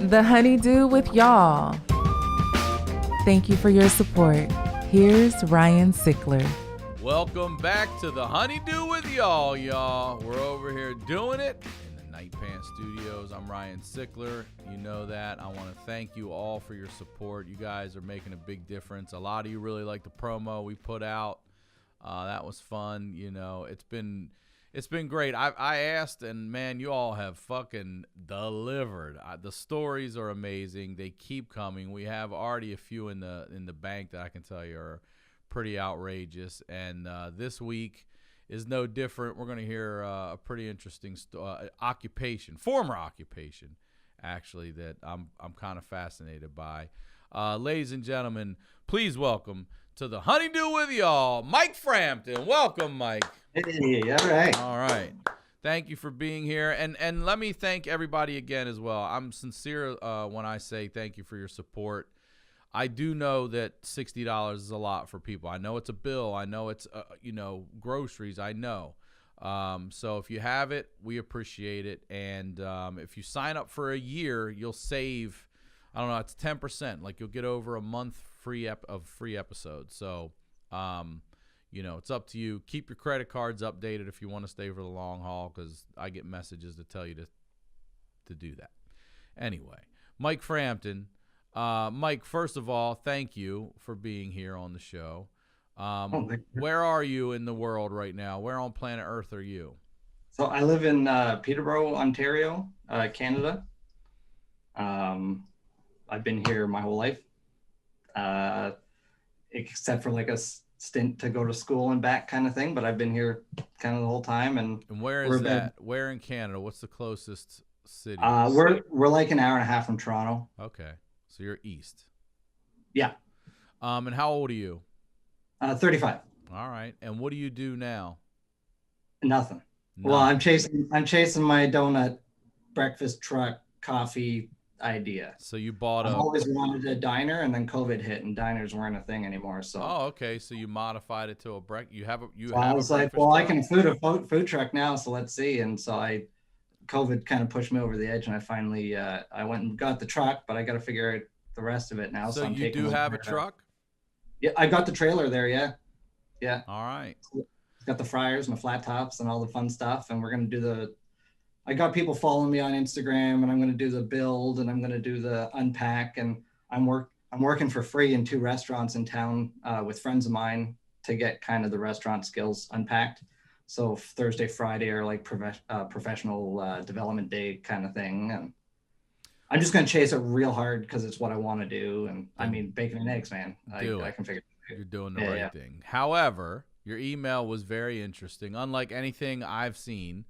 The Honeydew with y'all. Thank you for your support. Here's Ryan Sickler. Welcome back to the Honeydew with y'all. We're over here doing it in the Night Pants Studios. I'm Ryan Sickler. You know that. I want to thank you all for your support. You guys are making a big difference. A lot of you really like the promo we put out. That was fun. You know, it's been great. I asked, and man, you all have fucking delivered. The stories are amazing. They keep coming. We have already a few in the bank that I can tell you are pretty outrageous. And this week is no different. We're going to hear a pretty interesting former occupation, actually, that I'm kind of fascinated by. Ladies and gentlemen, please welcome to the Honeydew with y'all, Mike Frampton. Welcome, Mike. Hey, all right. Thank you for being here. And let me thank everybody again as well. I'm sincere when I say thank you for your support. I do know that $60 is a lot for people. I know it's a bill. I know it's, groceries. I know. So if you have it, we appreciate it. And if you sign up for a year, you'll save, I don't know, it's 10%. Like you'll get over a month free episodes. So, it's up to you. Keep your credit cards updated if you want to stay for the long haul, because I get messages that tell you to do that. Anyway, Mike Frampton. Mike, first of all, thank you for being here on the show. Where are you in the world right now? Where on planet Earth are you? So I live in Peterborough, Ontario, Canada. I've been here my whole life, except for like a stint to go to school and back kind of thing. But I've been here kind of the whole time. And where is that? Where in Canada? What's the closest city? We're like an hour and a half from Toronto. Okay, so you're east. Yeah. And how old are you? 35. All right. And what do you do now? Nothing. Well, I'm chasing my donut breakfast truck coffee idea. So you bought I've always wanted a diner, and then COVID hit, and diners weren't a thing anymore. So okay. So you modified it to a breakfast. I was like, well, I can food truck now, so let's see. And so COVID kind of pushed me over the edge, and I finally I went and got the truck, but I got to figure out the rest of it now. So you do have a truck? Yeah, I got the trailer there. Yeah. All right. It's got the fryers and the flat tops and all the fun stuff, and we're gonna do I got people following me on Instagram, and I'm going to do the build, and I'm going to do the unpack, and I'm working for free in 2 restaurants in town with friends of mine to get kind of the restaurant skills unpacked. So Thursday, Friday are like professional development day kind of thing, and I'm just going to chase it real hard because it's what I want to do. And I mean, bacon and eggs, man. I can figure it out. You're doing the right thing. However, your email was very interesting, unlike anything I've seen.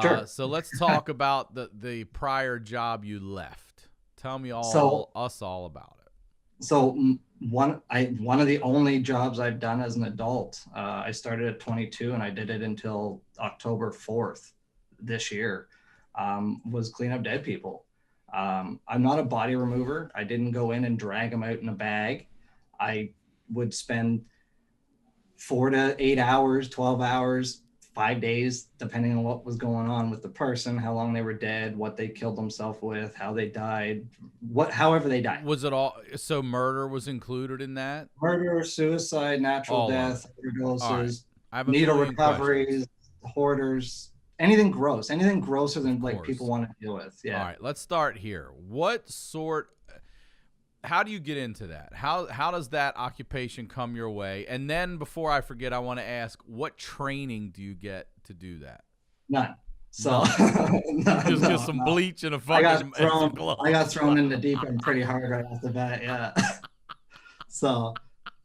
Sure. So let's talk about the prior job you left. Tell me all about it. So one of the only jobs I've done as an adult, I started at 22 and I did it until October 4th this year, was clean up dead people. I'm not a body remover. I didn't go in and drag them out in a bag. I would spend 4 to 8 hours, 12 hours, 5 days, depending on what was going on with the person, how long they were dead, what they killed themselves with, how they died, however they died. Was it all? So murder was included in that? Murder, suicide, natural death, overdoses, needle recoveries, hoarders, anything gross, anything grosser than like people want to deal with. Yeah. All right, let's start here. How do you get into that? How does that occupation come your way? And then before I forget, I want to ask, what training do you get to do that? None. So just get some bleach and a fucking glove. I got thrown in the deep end pretty hard right off the bat. Yeah. So,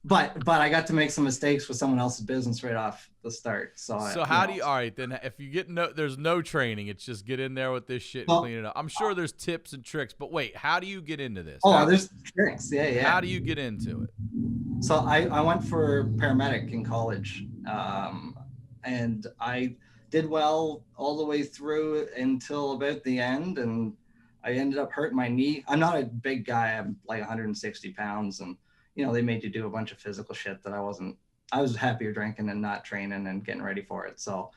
but I got to make some mistakes with someone else's business right off the start. So how do you? All right, then if you get there's no training. It's just get in there with this shit and clean it up. I'm sure there's tips and tricks, but wait, how do you get into this? There's tricks. Yeah. How do you get into it? So I went for paramedic in college, and I did well all the way through until about the end, and I ended up hurting my knee. I'm not a big guy. I'm like 160 pounds, and they made you do a bunch of physical shit that I was happier drinking and not training and getting ready for it. So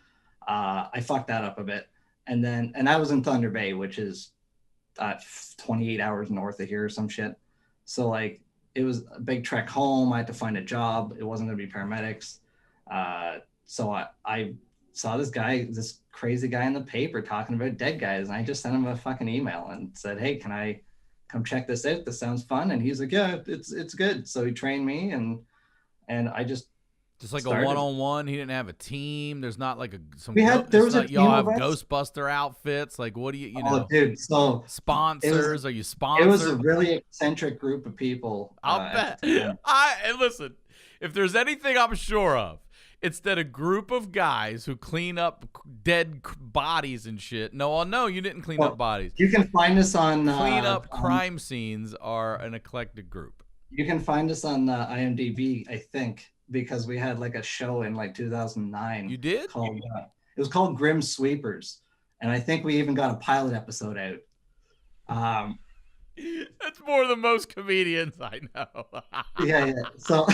I fucked that up a bit. And I was in Thunder Bay, which is 28 hours north of here or some shit. So like it was a big trek home. I had to find a job. It wasn't going to be paramedics. So I saw this crazy guy in the paper talking about dead guys. And I just sent him a fucking email and said, hey, can I come check this out? This sounds fun. And he's like, yeah, it's good. So he trained me and I just like started. A one-on-one. He didn't have a team. There's not like there was a team y'all have of us. Ghostbuster outfits. Like, what do you Oh, dude. So sponsors? Are you sponsored? It was a really eccentric group of people. I'll bet. And listen, if there's anything I'm sure of, it's that a group of guys who clean up dead bodies and shit. No, you didn't clean up bodies. You can find us on clean up crime scenes are an eclectic group. You can find us on IMDb, I think, because we had like a show in like 2009. You did? It was called Grim Sweepers, and I think we even got a pilot episode out. That's more than most comedians I know. Yeah. So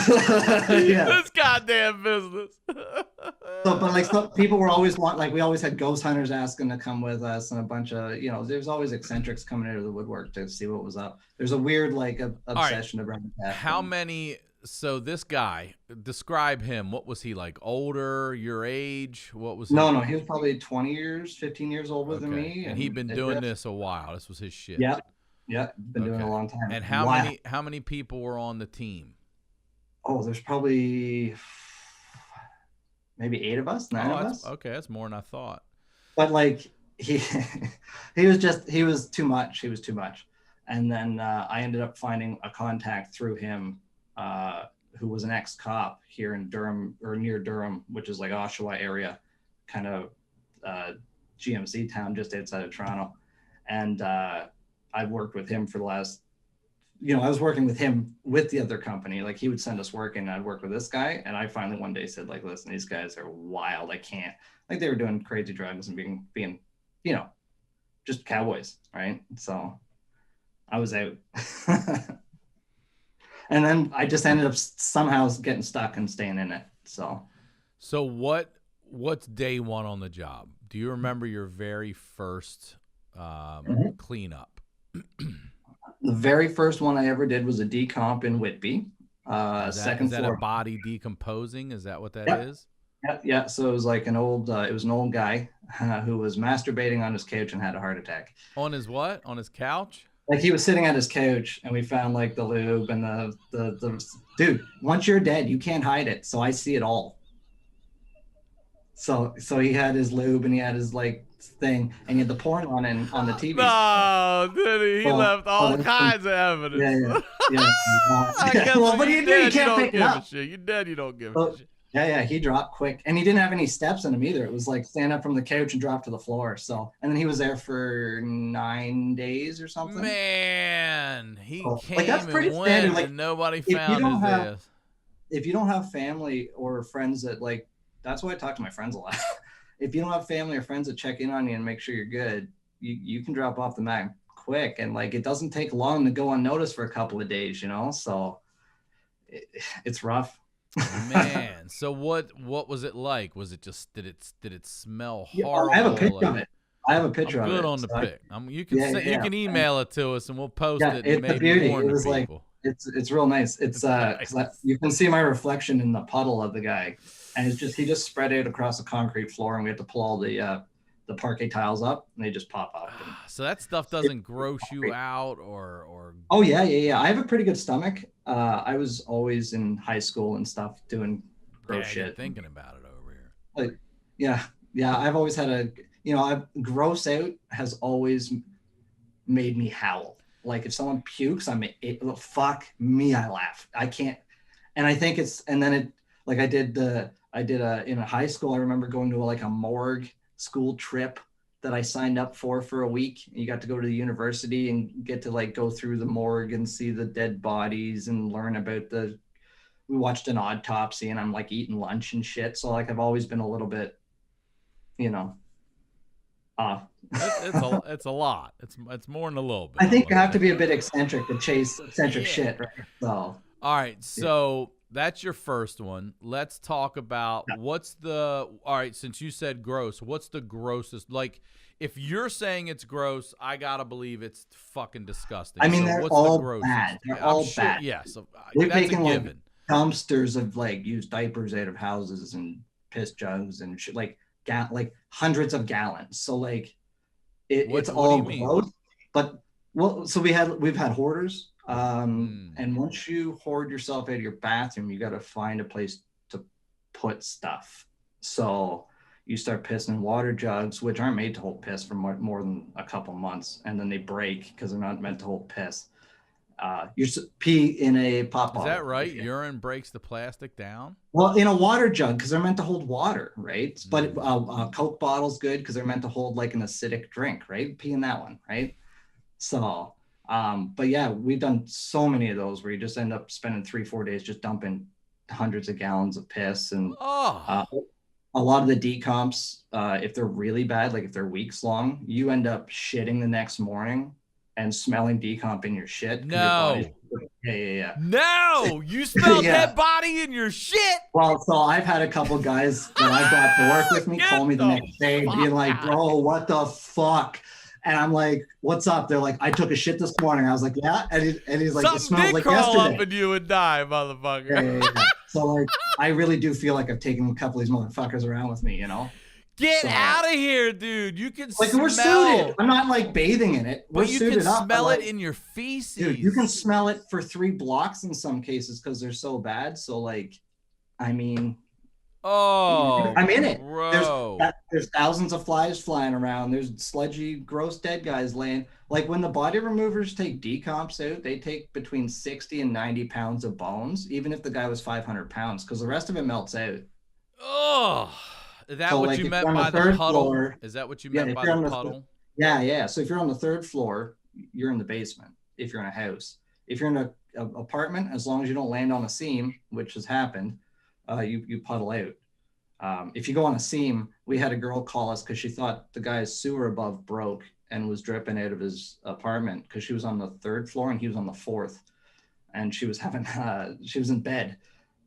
yeah. This goddamn business. So, but like some people were always we always had ghost hunters asking to come with us, and a bunch of there's always eccentrics coming out of the woodwork to see what was up. There's a weird obsession around that. How many? So this guy, describe him. What was he like? Older, your age? What was he? No, he was probably 20 years, 15 years older than me. And he'd been doing this a while. This was his shit. Yeah, been doing it a long time. And how many people were on the team? Oh, there's probably maybe 8 of us, 9 of us. Okay, that's more than I thought. But like he was too much. He was too much. And then I ended up finding a contact through him who was an ex-cop here in Durham or near Durham, which is like Oshawa area, kind of GMC town just outside of Toronto. And I've worked with him for the last, I was working with him with the other company. Like he would send us work and I'd work with this guy. And I finally one day said like, listen, these guys are wild. I can't, like they were doing crazy drugs and being, just cowboys. Right. So I was out. And then I just ended up somehow getting stuck and staying in it. So what's day one on the job? Do you remember your very first cleanup? The very first one I ever did was a decomp in Whitby. Second floor. Is that a body decomposing? Is that what that is? Yeah. So it was like an old guy who was masturbating on his couch and had a heart attack. On his what? On his couch? Like he was sitting at his couch and we found like the lube and the dude, once you're dead, you can't hide it. So I see it all. So he had his lube and he had his like thing and he had the porn on the TV. No, did he? He left all kinds of evidence. Yeah. I guess well, but you can't pick it up. You're dead, you don't give a shit. Yeah, he dropped quick. And he didn't have any steps in him either. It was like stand up from the couch and drop to the floor. So, and then he was there for 9 days or something. Man, he came like, that's pretty and went standard. Like, and nobody found his ass. If you don't have family or friends that like, that's why I talk to my friends a lot. If you don't have family or friends that check in on you and make sure you're good, you can drop off the mat quick. And like, it doesn't take long to go unnoticed for a couple of days, So it's rough. Man, so what was it like? Was it just did it smell horrible? I have a picture of it. I'm good on the pic. You can email it to us and we'll post it. It's the beauty. It was like it's real nice. It's you can see my reflection in the puddle of the guy, and he just spread out across the concrete floor, and we had to pull all the parquet tiles up, and they just pop up. So that stuff doesn't gross you out, or Oh yeah. I have a pretty good stomach. I was always in high school and stuff doing gross shit. Thinking about it over here. Like, yeah. I've always had gross out has always made me howl. Like if someone pukes, fuck me, I laugh. I can't, and I think I did in high school. I remember going to a morgue school trip that I signed up for a week. You got to go to the university and get to go through the morgue and see the dead bodies and learn about we watched an autopsy and I'm eating lunch and shit. So I've always been a little bit, off. It's a lot. It's more than a little bit. I think you have to be a bit eccentric to chase eccentric shit, right? So. All right. So that's your first one. Let's talk about all right, since you said gross, what's the grossest? if you're saying it's gross, I gotta believe it's fucking disgusting. I mean, so they're what's all the grossest? bad. They're I'm all sure, bad. yeah, so They're that's a taking like given. dumpsters of like used diapers out of houses and piss jugs and shit, like hundreds of gallons. So like it's What do all you mean? gross. But well, so we've had hoarders. And once you hoard yourself out of your bathroom, you got to find a place to put stuff. So you start pissing water jugs, which aren't made to hold piss for more than a couple months, and then they break because they're not meant to hold piss. You pee in a pop bottle. Is that right? Urine breaks the plastic down? Well, in a water jug because they're meant to hold water, right? But Coke bottle's good because they're meant to hold like an acidic drink, right? Pee in that one, right? So, but yeah, we've done so many of those where you just end up spending 3-4 days just dumping hundreds of gallons of piss. And a lot of the decomps, if they're really bad, like if they're weeks long, you end up shitting the next morning and smelling decomp in your shit. No. Yeah. No, you smell dead body in your shit. Well, so I've had a couple guys that I've got to work with me call me the next day being like, bro, what the fuck? And I'm like, what's up? They're like, I took a shit this morning. I was like, yeah. And he's like, it smells like yesterday. Crawl up and you would die, motherfucker. Yeah. So like, I really do feel like I've taken a couple of these motherfuckers around with me, you know? Get out of here, dude. You can like smell. We're suited. I'm not like bathing in it. We're but you suited can up, smell like, it in your feces. Dude, you can smell it for 3 blocks in some cases because they're so bad. So like, I mean, I'm in it. There's thousands of flies flying around. There's sludgy, gross dead guys laying. Like when the body removers take decomps out, they take between 60 and 90 pounds of bones, even if the guy was 500 pounds, because the rest of it melts out. Oh. Is that so what like you meant by the puddle? Floor, is that what you meant by the puddle? Yeah. So if you're on the 3rd floor, you're in the basement. If you're in a house, if you're in an apartment, as long as you don't land on a seam, which has happened, you puddle out. If you go on a seam, we had a girl call us because she thought the guy's sewer above broke and was dripping out of his apartment because she was on the 3rd floor and he was on the 4th, and she was she was in bed,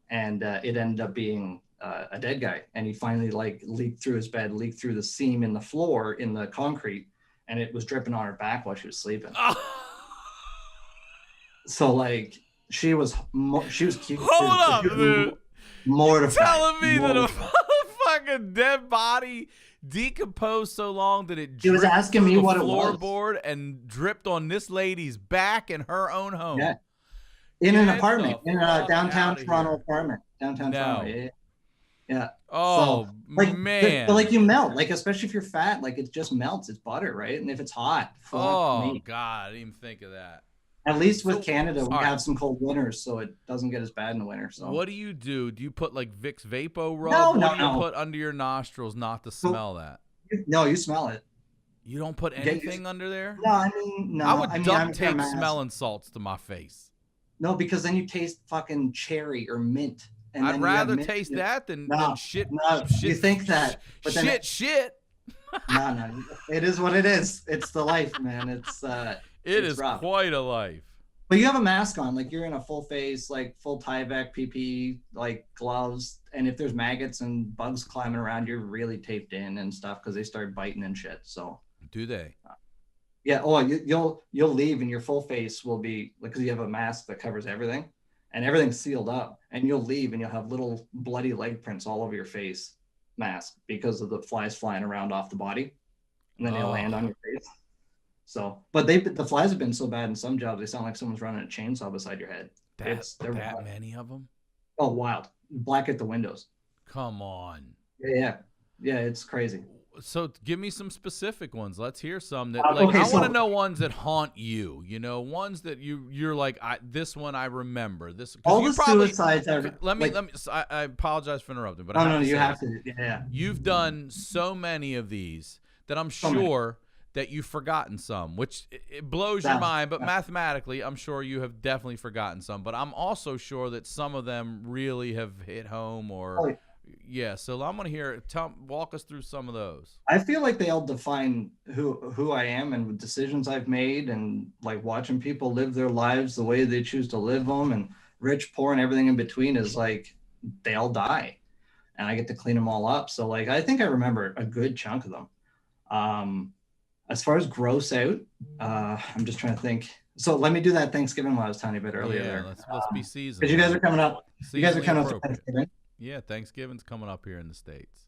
and it ended up being a dead guy, and he finally like leaked through his bed, leaked through the seam in the floor in the concrete, and it was dripping on her back while she was sleeping. So like she was cute. Hold up, dude. Mortified. Telling me that a fucking dead body decomposed so long that it dripped was asking me what floorboard and dripped on this lady's back in her own home. Yeah. In an apartment, in a downtown Toronto apartment. Downtown Toronto. Yeah. Oh, so, like, man. But like you melt, like especially if you're fat, like it just melts. It's butter, right? And if it's hot. God, I didn't even think of that. At least with Canada, we have some cold winters, so it doesn't get as bad in the winter. So what do you do? Do you put like Vicks Vapo Rub? No. What do you put under your nostrils not to smell that? No, you smell it. You don't put anything under there? No, I mean, no. I would duct tape smelling salts to my face. No, because then you taste fucking cherry or mint. And I'd rather taste that than shit. No, shit, you think that. But then shit. No. It is what it is. It's the life, man. It's rough. Quite a life. But you have a mask on, like you're in a full face, like full Tyvek, PP, like gloves. And if there's maggots and bugs climbing around, you're really taped in and stuff because they start biting and shit. So do they? Yeah. Oh, you'll leave and your full face will be like, because you have a mask that covers everything and everything's sealed up, and you'll leave and you'll have little bloody leg prints all over your face mask because of the flies flying around off the body, and then they'll land on your face. So, but the flies have been so bad in some jobs, they sound like someone's running a chainsaw beside your head. That many of them? Oh, wild. Black at the windows. Come on. Yeah, it's crazy. So give me some specific ones. Let's hear some that I want to know ones that haunt you. You know, ones that you're like, this one I remember. This all the suicides are. Let me. I apologize for interrupting, but you have to. Yeah. You've done so many of these that I'm sure that you've forgotten some, which it blows your mind. But mathematically, I'm sure you have definitely forgotten some. But I'm also sure that some of them really have hit home or. Yeah, so I'm gonna hear. Walk us through some of those. I feel like they all define who I am and decisions I've made, and like watching people live their lives the way they choose to live them, and rich, poor, and everything in between is like they all die, and I get to clean them all up. So like I think I remember a good chunk of them. As far as gross out, I'm just trying to think. So let me do that Thanksgiving one I was telling you about earlier Yeah, there. let's be Because you seasonal. guys are coming up. You guys are Seasonally coming up to appropriate. Thanksgiving. Yeah, Thanksgiving's coming up here in the States.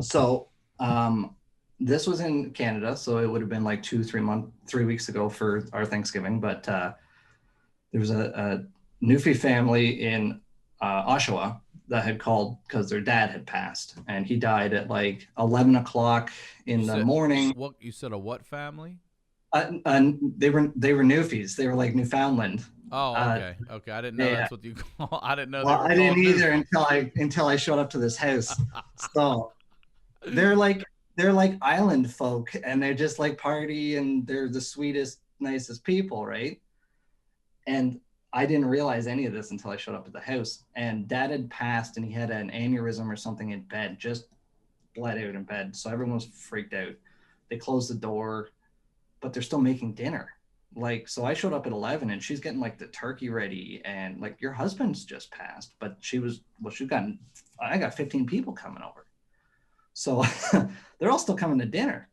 So this was in Canada, so it would have been like 3 weeks ago for our Thanksgiving. But there was a Newfie family in Oshawa that had called because their dad had passed, and he died at like 11 o'clock in the morning. What you said? A what family? They were Newfies. They were like Newfoundland. Oh, Uh, okay, okay. I didn't know yeah. that's what you call. I didn't know they Well, were I called didn't either Newfies. until I showed up to this house. So they're like island folk, and they're just like party, and they're the sweetest, nicest people, right? And I didn't realize any of this until I showed up at the house. And dad had passed, and he had an aneurysm or something in bed, just bled out in bed. So everyone was freaked out. They closed the door, but they're still making dinner. Like, so I showed up at 11 and she's getting like the turkey ready, and like, your husband's just passed, but I got 15 people coming over. So they're all still coming to dinner.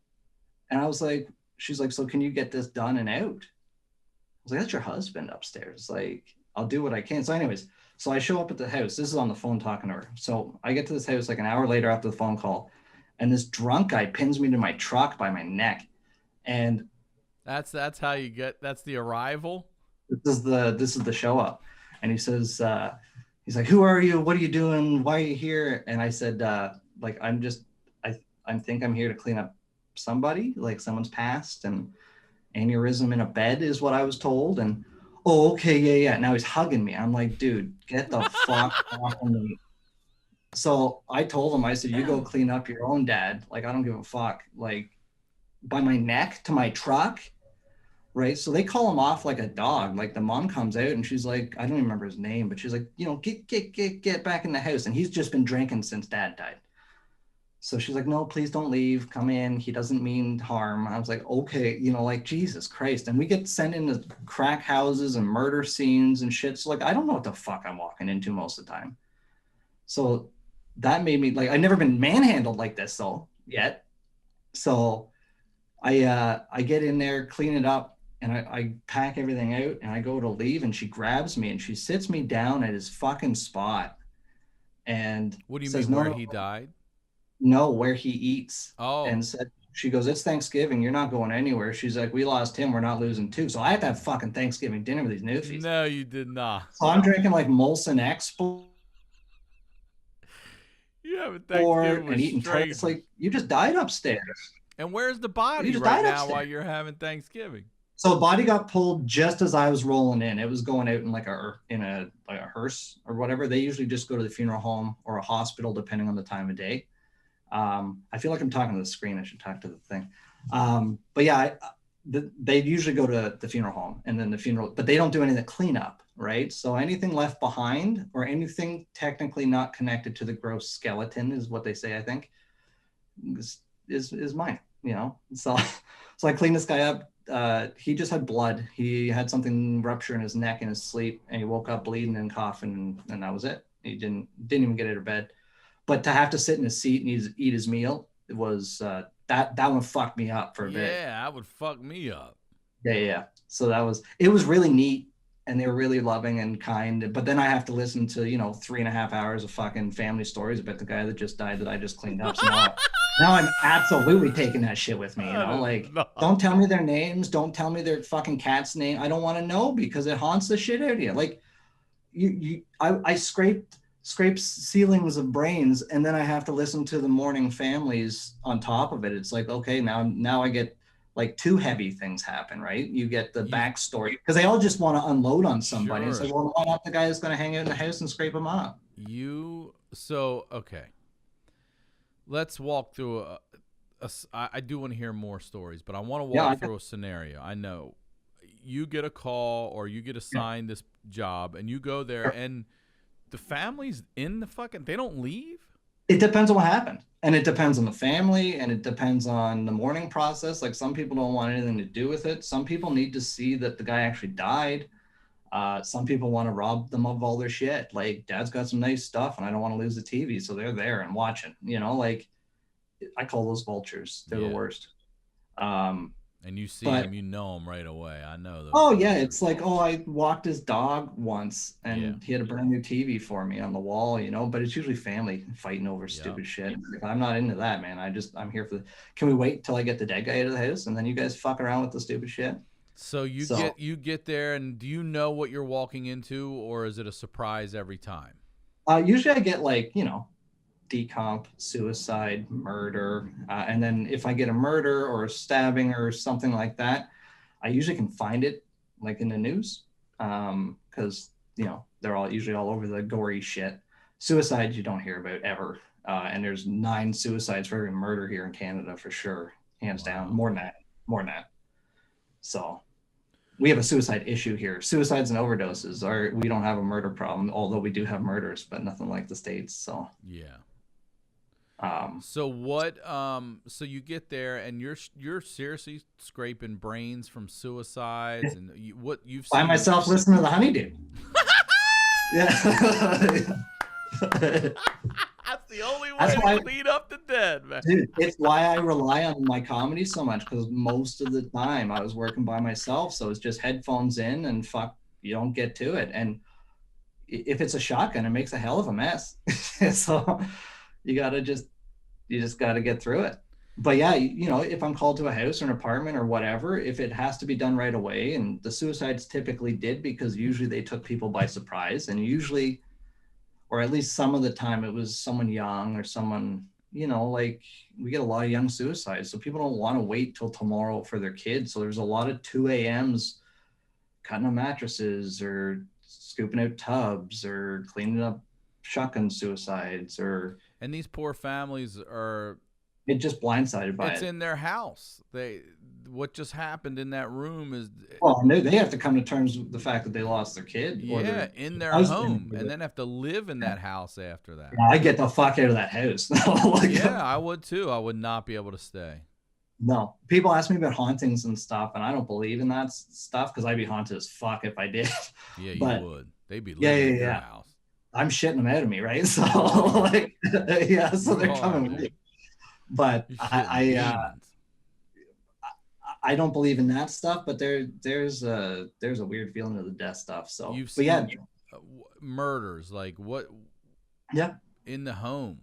And I was like, she's like, so can you get this done and out? I was like, that's your husband upstairs. Like, I'll do what I can. So anyways, so I show up at the house. This is on the phone talking to her. So I get to this house like an hour later after the phone call, and this drunk guy pins me to my truck by my neck. And That's how you get. That's the arrival. this is the show up. And he says, he's like, who are you? What are you doing? Why are you here? And I said, like, I think I'm here to clean up somebody, like someone's passed, and aneurysm in a bed is what I was told. And oh, okay, yeah. Now he's hugging me. I'm like, dude, get the fuck off of me. So I told him, I said, you go clean up your own dad. Like, I don't give a fuck. Like, by my neck to my truck, right? So they call him off like a dog. Like, the mom comes out and she's like, I don't even remember his name, but she's like, get back in the house. And he's just been drinking since dad died. So she's like, no, please don't leave. Come in. He doesn't mean harm. I was like, okay, like, Jesus Christ. And we get sent into crack houses and murder scenes and shit. So like, I don't know what the fuck I'm walking into most of the time. So that made me like, I've never been manhandled like this though yet. So I get in there, clean it up, and I pack everything out, and I go to leave, and she grabs me and she sits me down at his fucking spot and What do you says, mean? Where no, he died? no, where he eats. Oh, And said, she goes, it's Thanksgiving. You're not going anywhere. She's like, we lost him. We're not losing too. So I have to have fucking Thanksgiving dinner with these newfies. no, you did not. So I'm drinking like Molson Expo You have a Thanksgiving and with eating turkey. It's strangers. like, you just died upstairs. And where's the You body just right died now while upstairs. you're having Thanksgiving? So the body got pulled just as I was rolling in. It was going out in like a hearse or whatever. They usually just go to the funeral home or a hospital depending on the time of day. I feel like I'm talking to the screen. I should talk to the thing. But yeah, they usually go to the funeral home and then the funeral, but they don't do any of the cleanup, right? So anything left behind or anything technically not connected to the gross skeleton is what they say, I think, is mine, So I cleaned this guy up. He just had blood. He had something rupture in his neck in his sleep, and he woke up bleeding and coughing, and that was it. He didn't even get out of bed. But to have to sit in his seat and eat his meal, it was that one fucked me up for a bit. Yeah, that would fuck me up. Yeah. So it was really neat, and they were really loving and kind. But then I have to listen to 3.5 hours of fucking family stories about the guy that just died that I just cleaned up. So now I'm absolutely taking that shit with me. Like, don't tell me their names. Don't tell me their fucking cat's name. I don't want to know because it haunts the shit out of you. Like, I scraped ceilings of brains, and then I have to listen to the mourning families on top of it. It's like, okay, now I get like two heavy things happen, right? You get the backstory because they all just want to unload on somebody. Sure. It's like, well, why not the guy that's going to hang out in the house and scrape them up? Okay. Let's walk through I do want to hear more stories, but I want to walk through a scenario. I know you get a call or you get assigned this job and you go there and the family's in the fucking, they don't leave? It depends on what happened. And it depends on the family, and it depends on the mourning process. Like, some people don't want anything to do with it. Some people need to see that the guy actually died. Some people want to rob them of all their shit. Like, dad's got some nice stuff and I don't want to lose the TV. So they're there and watching, like, I call those vultures. They're the worst. And you see But him, you know him right away. I know those. oh yeah, it's like, oh, I walked his dog once and Yeah. he had a brand new TV for me on the wall, but it's usually family fighting over stupid shit. Like, I'm not into that, man. I'm here for can we wait till I get the dead guy out of the house and then you guys fuck around with the stupid shit? So you get there, and do you know what you're walking into, or is it a surprise every time? Usually I get like, decomp, suicide, murder. And then if I get a murder or a stabbing or something like that, I usually can find it like in the news. Because, they're usually all over the gory shit. Suicides you don't hear about ever. And there's 9 suicides for every murder here in Canada for sure. Hands down. More than that. So we have a suicide issue here. Suicides and overdoses we don't have a murder problem, although we do have murders, but nothing like the States. So yeah. So what? So you get there and you're seriously scraping brains from suicides and what you've by seen. myself listening to the HoneyDew. Yeah. That's the only way to clean up the dead, man. Dude, it's why I rely on my comedy so much, because most of the time I was working by myself, so it's just headphones in and fuck, you don't get to it. And if it's a shotgun, it makes a hell of a mess. So you just got to get through it. But yeah, if I'm called to a house or an apartment or whatever, if it has to be done right away, and the suicides typically did, because usually they took people by surprise, and usually, or at least some of the time, it was someone young or someone, like we get a lot of young suicides. So people don't want to wait till tomorrow for their kids. So there's a lot of 2 a.m.s cutting up mattresses or scooping out tubs or cleaning up shotgun suicides. And these poor families are just blindsided by it. It's in their house. What just happened in that room is. Well, they have to come to terms with the fact that they lost their kid. Yeah, in their home, and then have to live in that house after that. Yeah, I get the fuck out of that house. Yeah, I would too. I would not be able to stay. No, people ask me about hauntings and stuff, and I don't believe in that stuff because I'd be haunted as fuck if I did. Yeah, you would. They'd be living in your house. I'm shitting them out of me, right? So, so they're coming with me. But I don't believe in that stuff, but there's a weird feeling of the death stuff. So, you've seen murders, like what? Yeah. In the home.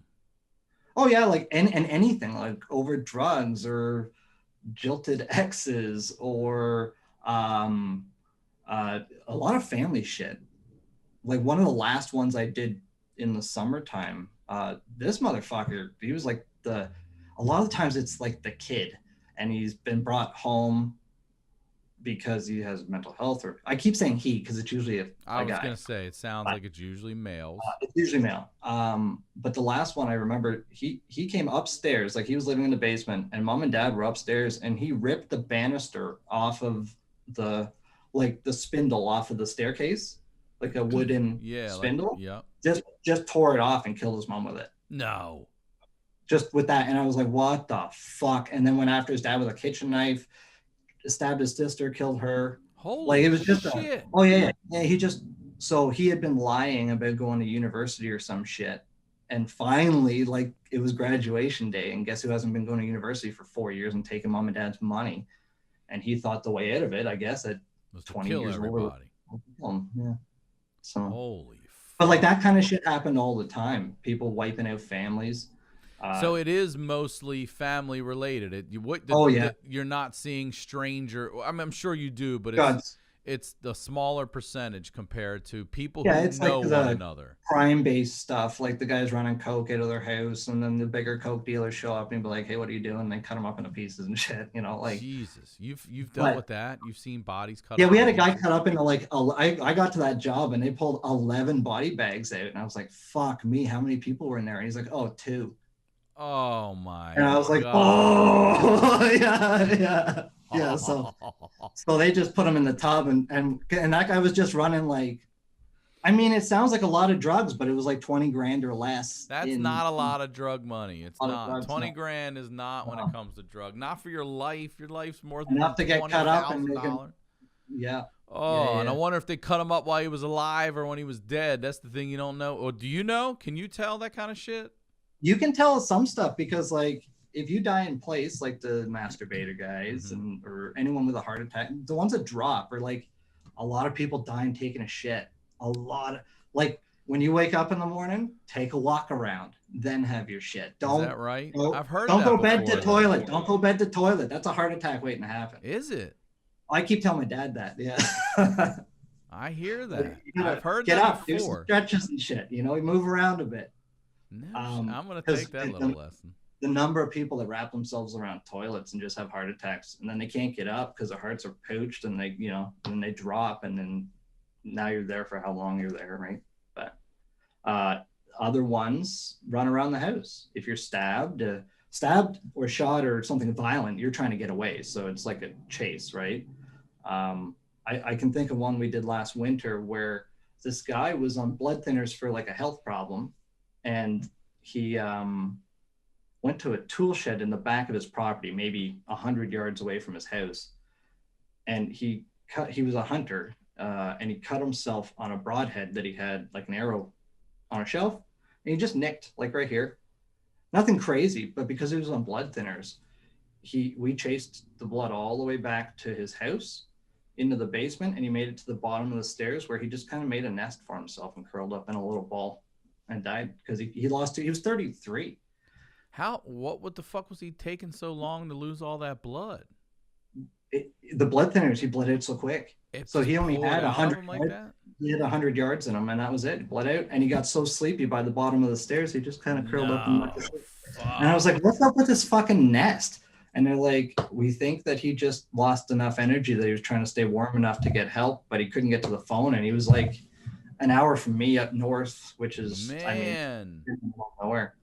Oh yeah, like and anything like over drugs or jilted exes or a lot of family shit. Like one of the last ones I did in the summertime, this motherfucker, he was like a lot of times it's like the kid, and he's been brought home because he has mental health, or I keep saying he because it's usually a guy. I was gonna say it sounds like it's usually males. It's usually male. But the last one I remember, he came upstairs, like he was living in the basement, and mom and dad were upstairs, and he ripped the banister off of the spindle off of the staircase, like a wooden spindle. Just tore it off and killed his mom with it. No. Just with that, and I was like, what the fuck? And then went after his dad with a kitchen knife, stabbed his sister, killed her. Holy it was just shit. He had been lying about going to university or some shit, and finally, it was graduation day, and guess who hasn't been going to university for 4 years and taking mom and dad's money? And he thought the way out of it, I guess, at 20 years old. Yeah. So holy. But that kind of shit happened all the time. People wiping out families. So it is mostly family related. You're not seeing stranger. I'm sure you do, but it's the smaller percentage compared to people who know one another. Crime-based stuff, like the guys running coke out of their house, and then the bigger coke dealers show up and be like, "Hey, what are you doing?" And they cut them up into pieces and shit. Jesus, you've dealt with that. You've seen bodies cut. Yeah, we had a guy cut up into I got to that job and they pulled 11 body bags out, and I was like, "Fuck me, how many people were in there?" And he's like, "Oh, 2." Oh my! And I was like, God. "Oh, yeah." So they just put him in the tub, and that guy was just running it sounds like a lot of drugs, but it was like 20 grand or less. That's not a lot of drug money. It's not. 20 grand is not when it comes to drug. Not for your life. Your life's more than enough to get cut up and yeah. Oh, and I wonder if they cut him up while he was alive or when he was dead. That's the thing you don't know. Or do you know? Can you tell that kind of shit? You can tell some stuff because if you die in place, like the masturbator guys or anyone with a heart attack, the ones that drop are like a lot of people dying taking a shit. A lot of, like, when you wake up in the morning, take a walk around, then have your shit. Is that right? I've heard don't that go before, bed to though. toilet. Don't go bed to toilet. That's a heart attack waiting to happen. Is it? I keep telling my dad that. Yeah. I hear that. You I've heard get that up, before. do some stretches and shit. You know, move around a bit. No, I'm gonna take that little lesson. The number of people that wrap themselves around toilets and just have heart attacks, and then they can't get up because their hearts are poached, and they, you know, and then they drop, and then now you're there for how long you're there, right? But other ones run around the house. If you're stabbed or shot or something violent, you're trying to get away. So it's like a chase, right? I can think of one we did last winter where this guy was on blood thinners for like a health problem, and he went to a tool shed in the back of his property, maybe 100 yards away from his house, and he was a hunter, and he cut himself on a broadhead that he had, like an arrow on a shelf, and he just nicked, like right here. Nothing crazy, but because he was on blood thinners, we chased the blood all the way back to his house, into the basement, and he made it to the bottom of the stairs, where he just kind of made a nest for himself and curled up in a little ball and died because he lost it. He was 33. What the fuck was he taking so long to lose all that blood? The blood thinners, he bled out so quick. So he only had 100 like that? He had 100 yards in him, and that was it. He bled out, and he got so sleepy by the bottom of the stairs, he just kind of curled up and went to sleep. And I was like, what's up with this fucking nest? And they're like, we think that he just lost enough energy that he was trying to stay warm enough to get help, but he couldn't get to the phone. And he was like an hour from me up north, which is, nowhere.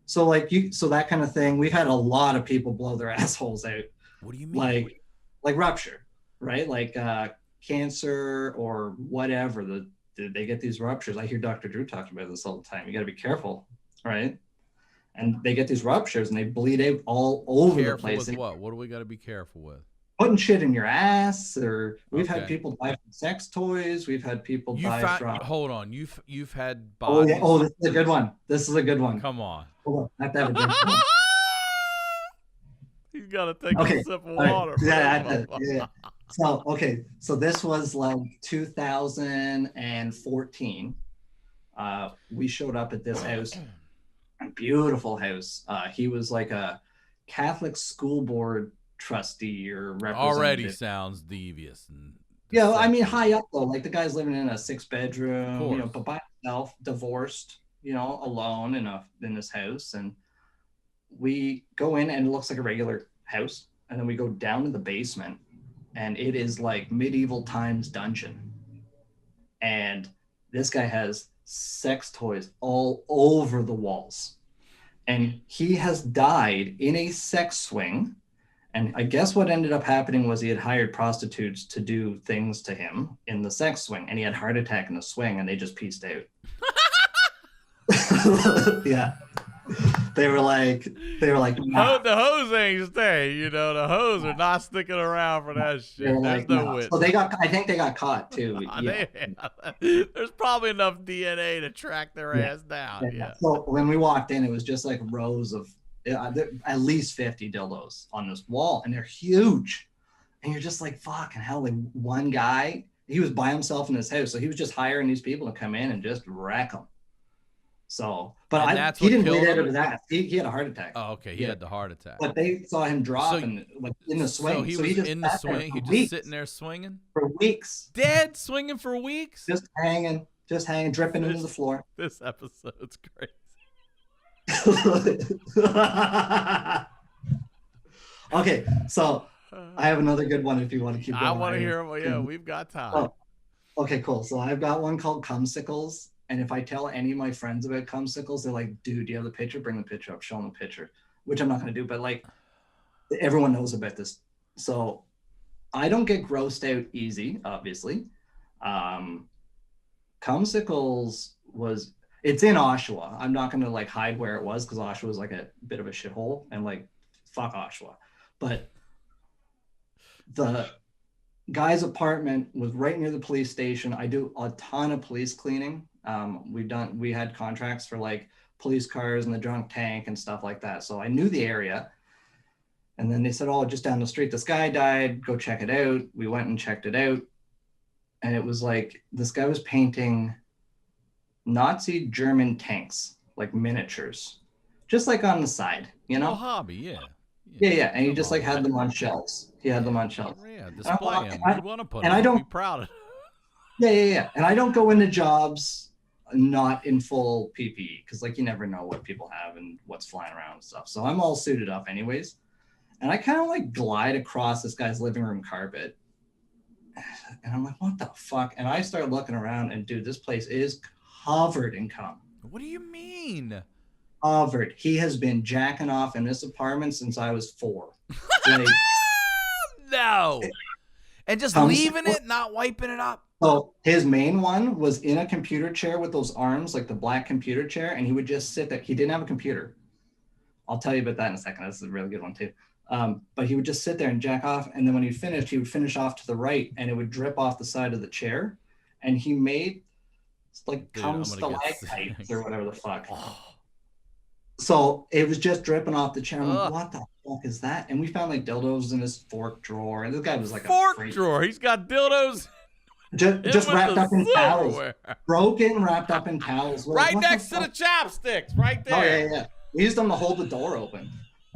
So so that kind of thing. We've had a lot of people blow their assholes out. What do you mean? Like rupture, right? Like cancer or whatever. They get these ruptures. I hear Dr. Drew talking about this all the time. You got to be careful, right? And they get these ruptures and they bleed out all over the place. With what? What do we got to be careful with? Putting shit in your ass, or we've had people die from sex toys. We've had people die from. Hold on, you've had bodies. Oh, this is a good one. This is a good one. Come on. Hold on, I have to have a drink. He's got to take a sip of water. Yeah. So this was like 2014. We showed up at this house. A beautiful house. He was like a Catholic school board trustee or representative. Already sounds devious. Yeah, I mean, high up though. Like the guy's living in a 6-bedroom, you know, but by himself, divorced, you know, alone in this house. And we go in and it looks like a regular house, and then we go down to the basement, and it is like medieval times dungeon. And this guy has sex toys all over the walls, and he has died in a sex swing. And I guess what ended up happening was he had hired prostitutes to do things to him in the sex swing, and he had a heart attack in the swing, and they just pieced out. Yeah. They were like, nah. The hose ain't staying, you know. The hose are not sticking around for that shit. There's like, no witness. So I think they got caught too. Yeah. There's probably enough DNA to track their ass down. Yeah. So when we walked in, it was just like rows of at least 50 dildos on this wall, and they're huge. And you're just like, fucking hell! Like one guy, he was by himself in his house, so he was just hiring these people to come in and just wreck them. So, but he didn't bleed out of that. He had a heart attack. Oh, okay. He had the heart attack. But they saw him drop in the swing. So he was in the swing. He just sitting there swinging for weeks. Dead, swinging for weeks. Just hanging, dripping into the floor. This episode's crazy. Okay, so I have another good one if you want to keep going. I want to hear them. Yeah, we've got time. Oh, okay, cool. So I've got one called comesicles. And if I tell any of my friends about comesicles, they're like, dude, do you have the picture? Bring the picture up. Show them the picture, which I'm not going to do. But like, everyone knows about this. So I don't get grossed out easy, obviously. Comesicles it's in Oshawa. I'm not going to like hide where it was because Oshawa was like a bit of a shithole, and like, fuck Oshawa. But the guy's apartment was right near the police station. I do a ton of police cleaning. We had contracts for like police cars and the drunk tank and stuff like that. So I knew the area. And then they said, oh, just down the street, this guy died. Go check it out. We went and checked it out. And it was like, this guy was painting Nazi German tanks, like miniatures, just like on the side, you know? A hobby, yeah. Yeah. And he just like had them on shelves. He had them on shelves. Yeah, display them. You want to put and them. I don't be proud of Yeah. And I don't go into jobs not in full PPE because like you never know what people have and what's flying around and stuff. So I'm all suited up anyways. And I kind of like glide across this guy's living room carpet. And I'm like, what the fuck? And I start looking around and dude, this place is covered in cum. What do you mean? Covered. He has been jacking off in this apartment since I was 4. Like, no. And just leaving it, not wiping it up. So his main one was in a computer chair with those arms, like the black computer chair, and he would just sit there. He didn't have a computer. I'll tell you about that in a second. This is a really good one too. But he would just sit there and jack off. And then when he finished, he would finish off to the right and it would drip off the side of the chair. And he made like cum stalactites or whatever the fuck. Oh. So it was just dripping off the chair. I'm like, what the fuck is that? And we found like dildos in his fork drawer. And this guy was like fork drawer. He's got dildos. Just wrapped up in towels. Broken, wrapped up in towels. Right next to the chopsticks. Right there. Oh, yeah. We used them to hold the door open.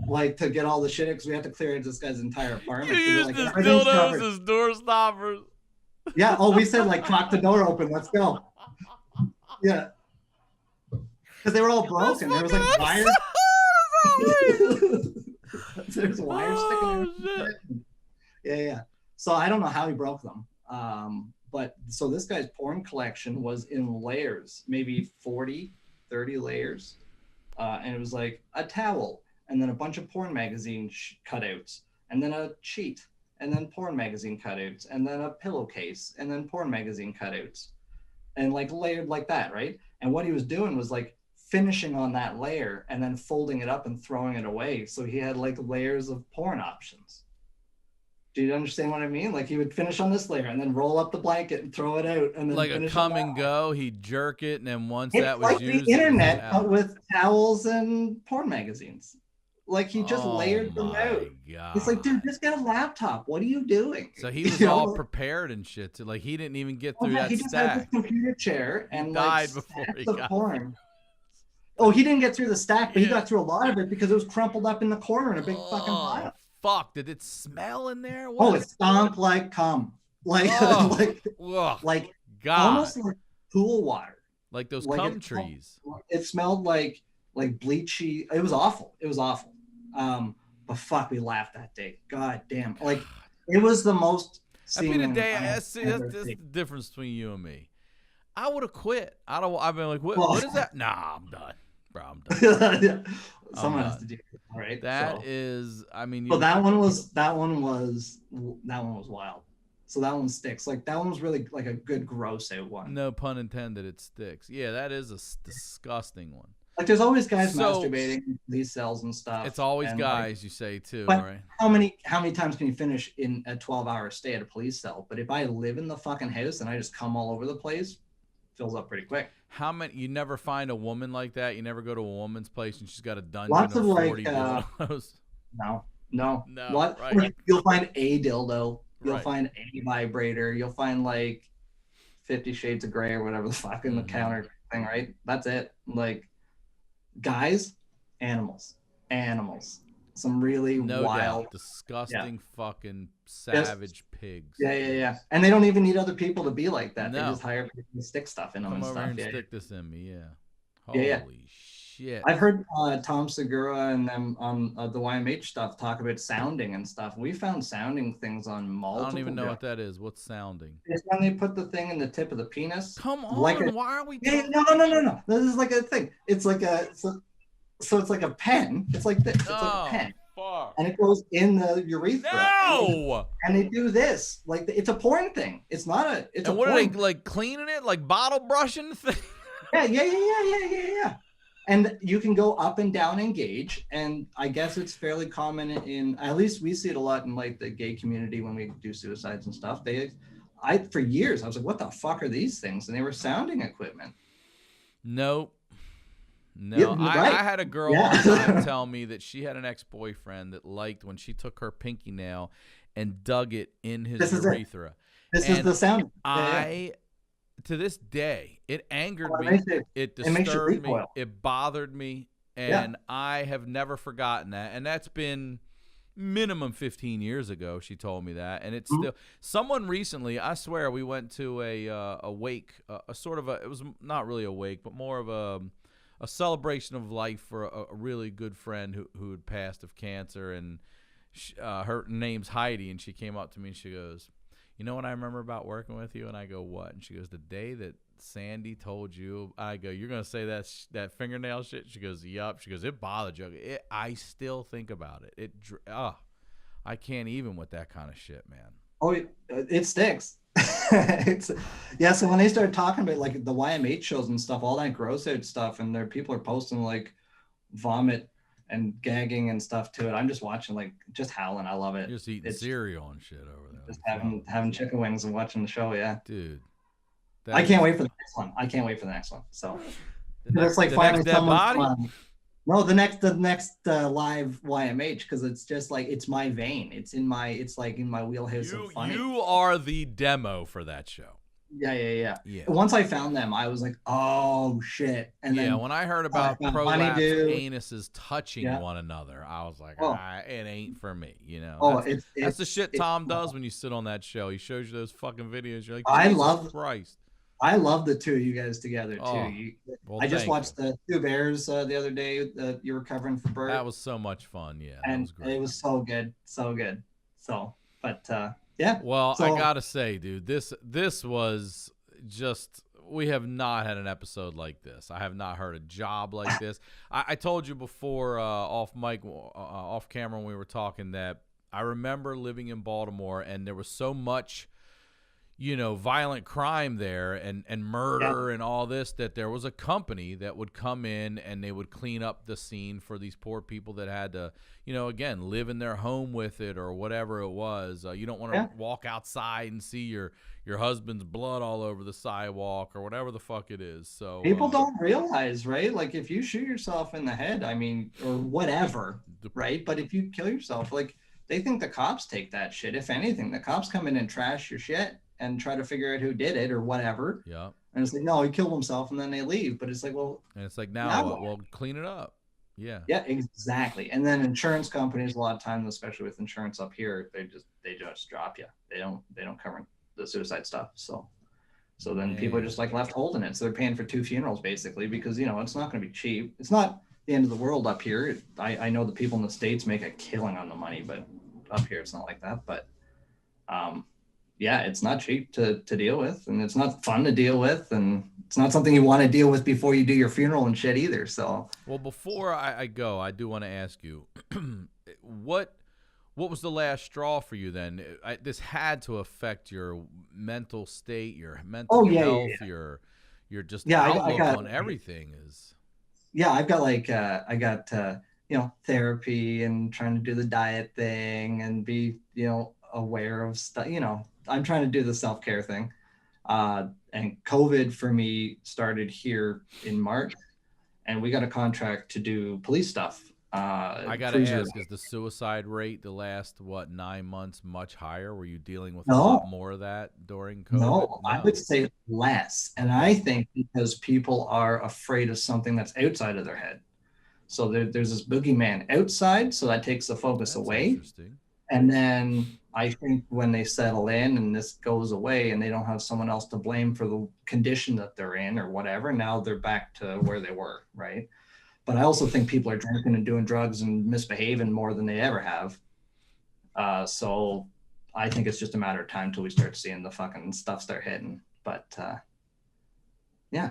Like to get all the shit because we had to clear this guy's entire apartment. You used his dildos as door stoppers. Yeah. Oh, we said like crack the door open. Let's go. Yeah. Because they were all broken. There was like wires. There's wires sticking in. Yeah. So I don't know how he broke them. But so this guy's porn collection was in layers, maybe 40, 30 layers. And it was like a towel. And then a bunch of porn magazine cutouts, and then a sheet, and then porn magazine cutouts, and then a pillowcase, and then porn magazine cutouts, and like layered like that, right? And what he was doing was like finishing on that layer and then folding it up and throwing it away. So he had like layers of porn options. Do you understand what I mean? Like he would finish on this layer and then roll up the blanket and throw it out, and then like a come and go. He'd jerk it, and then once that was like used, the internet, but with towels and porn magazines. Like he just layered them out. God. It's like, dude, just get a laptop. What are you doing? So he was all prepared and shit. Too. Like he didn't even get through that he just stack. had this computer chair and died like before he of got porn. Oh, he didn't get through the stack, but he got through a lot of it because it was crumpled up in the corner in a big fucking pile. Fuck! Did it smell in there? What? Oh, it stunk like cum, like like God, almost like pool water, like those cum trees. It smelled like bleachy. It was awful. But fuck, we laughed that day. God damn. Like, it was the most. That'd be the day. That's the difference between you and me. I would have quit. I've been like, what is that? Nah, I'm done. Bro, I'm done. Yeah. Someone has to do it. All right. That is, I mean. But that one was wild. So that one sticks. Like, that one was really like a good gross out one. No pun intended, it sticks. Yeah, that is a disgusting one. Like there's always guys masturbating in these cells and stuff. It's always guys, like, you say too, but right? How many times can you finish in a 12-hour stay at a police cell? But if I live in the fucking house and I just come all over the place, fills up pretty quick. How many? You never find a woman like that? You never go to a woman's place and she's got a dungeon Lots of 40 like dildos? No. Right. You'll find a dildo. You'll Right. find a vibrator. You'll find like 50 Shades of Grey or whatever the fuck in the counter thing, right? That's it. Like, guys, animals. Some really wild, disgusting, fucking savage pigs. Yeah. And they don't even need other people to be like that. No. They just hire people to stick stuff in them Come and over stuff. and stick this in me, yeah. Yeah. Holy shit. I've heard Tom Segura and them on the YMH stuff talk about sounding and stuff. We found sounding things on multiple. I don't even know what that is. What's sounding? It's when they put the thing in the tip of the penis. Come on, why are we? No. This is like a thing. It's like so it's like a pen. It's like this. It's like a pen. Fuck. And it goes in the urethra. No. And they do this. Like it's a porn thing. It's not a. It's and a what porn. are they like cleaning it, like bottle brushing the thing? Yeah. And you can go up and down and gauge. And I guess it's fairly common in, at least we see it a lot in like the gay community when we do suicides and stuff. For years, I was like, what the fuck are these things? And they were sounding equipment. Nope. No, Yeah, I had a girl Yeah. one time tell me that she had an ex-boyfriend that liked when she took her pinky nail and dug it in his This is it. urethra. This is And the sound. I, to this day, it angered Well, me. It it makes you disturbed me. recoil. It bothered me. And I have never forgotten that. And that's been minimum 15 years ago. She told me that. And it's still, someone recently, I swear, we went to a wake, a sort of it was not really a wake, but more of a celebration of life for a really good friend who had passed of cancer. And her name's Heidi. And she came up to me and she goes, you know what I remember about working with you? And I go, what? And she goes, the day that Sandy told you. I go, you're going to say that fingernail shit? She goes, yup. She goes, it bothered you. I still think about it. I can't even with that kind of shit, man. Oh, it sticks. So when they started talking about like the YMH shows and stuff, all that gross out stuff, and people are posting like vomit and gagging and stuff to it, I'm just watching, like, just howling. I love it. You're just eating cereal and shit over there. Just having chicken wings and watching the show. Yeah, dude. I can't wait for the next one. So it's like finally someone's no, the next live YMH, because it's just like, it's my vein. It's like in my wheelhouse of funny. You are the demo for that show. Yeah. Once I found them, I was like, oh shit. And then when I heard about prolapsed anuses touching one another, I was like, it ain't for me. You know, that's the shit Tom does when you sit on that show. He shows you those fucking videos. You're like, Christ. I love the two of you guys together too. Well, I just watched the Two Bears the other day that you were covering for Bert. That was so much fun. Yeah, and that was great. It was so good. So, but Well, I gotta say, dude, this was just. We have not had an episode like this. I have not heard a job like this. I told you before off camera when we were talking that I remember living in Baltimore and there was so much, violent crime there and murder and all this, that there was a company that would come in and they would clean up the scene for these poor people that had to, again, live in their home with it or whatever it was. You don't want to walk outside and see your husband's blood all over the sidewalk or whatever the fuck it is. So people don't realize, right? Like, if you shoot yourself in the head, I mean, or whatever, right? But if you kill yourself, like, they think the cops take that shit. If anything, the cops come in and trash your shit and try to figure out who did it or whatever. Yeah. And it's like, no, he killed himself, and then they leave. But it's like, well. And it's like, now we'll clean it up. Yeah. Yeah, exactly. And then insurance companies, a lot of times, especially with insurance up here, they just drop you. They don't cover the suicide stuff. So then people are just like left holding it. So they're paying for 2 funerals basically, because it's not going to be cheap. It's not the end of the world up here. I know the people in the States make a killing on the money, but up here it's not like that. But it's not cheap to deal with, and it's not fun to deal with, and it's not something you want to deal with before you do your funeral and shit either. So, well, before I go, I do want to ask you, what was the last straw for you then? This had to affect your mental state, your mental health, your just outlook on everything is. Yeah, I've got I got therapy and trying to do the diet thing and be aware of stuff. I'm trying to do the self-care thing. And COVID for me started here in March, and we got a contract to do police stuff. I got to ask, is the suicide rate the last, 9 months much higher? Were you dealing with a lot more of that during COVID? No, I would say less. And I think because people are afraid of something that's outside of their head. So there's this boogeyman outside, so that takes the focus away. Interesting. And then I think when they settle in and this goes away and they don't have someone else to blame for the condition that they're in or whatever, now they're back to where they were, right? But I also think people are drinking and doing drugs and misbehaving more than they ever have. So I think it's just a matter of time till we start seeing the fucking stuff start hitting. But yeah.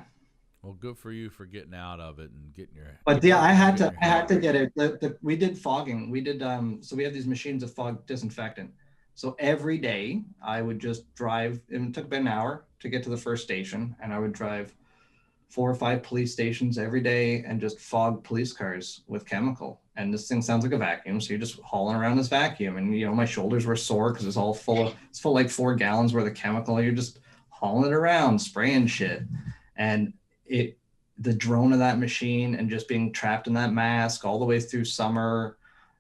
Well, good for you for getting out of it and getting your. But yeah, I had to get it. We did fogging. We did so we have these machines of fog disinfectant. So every day I would just drive, and it took about an hour to get to the first station, and I would drive 4 or 5 police stations every day and just fog police cars with chemical. And this thing sounds like a vacuum, so you're just hauling around this vacuum, and my shoulders were sore because it's full like 4 gallons worth of chemical. You're just hauling it around, spraying shit, and the drone of that machine and just being trapped in that mask all the way through summer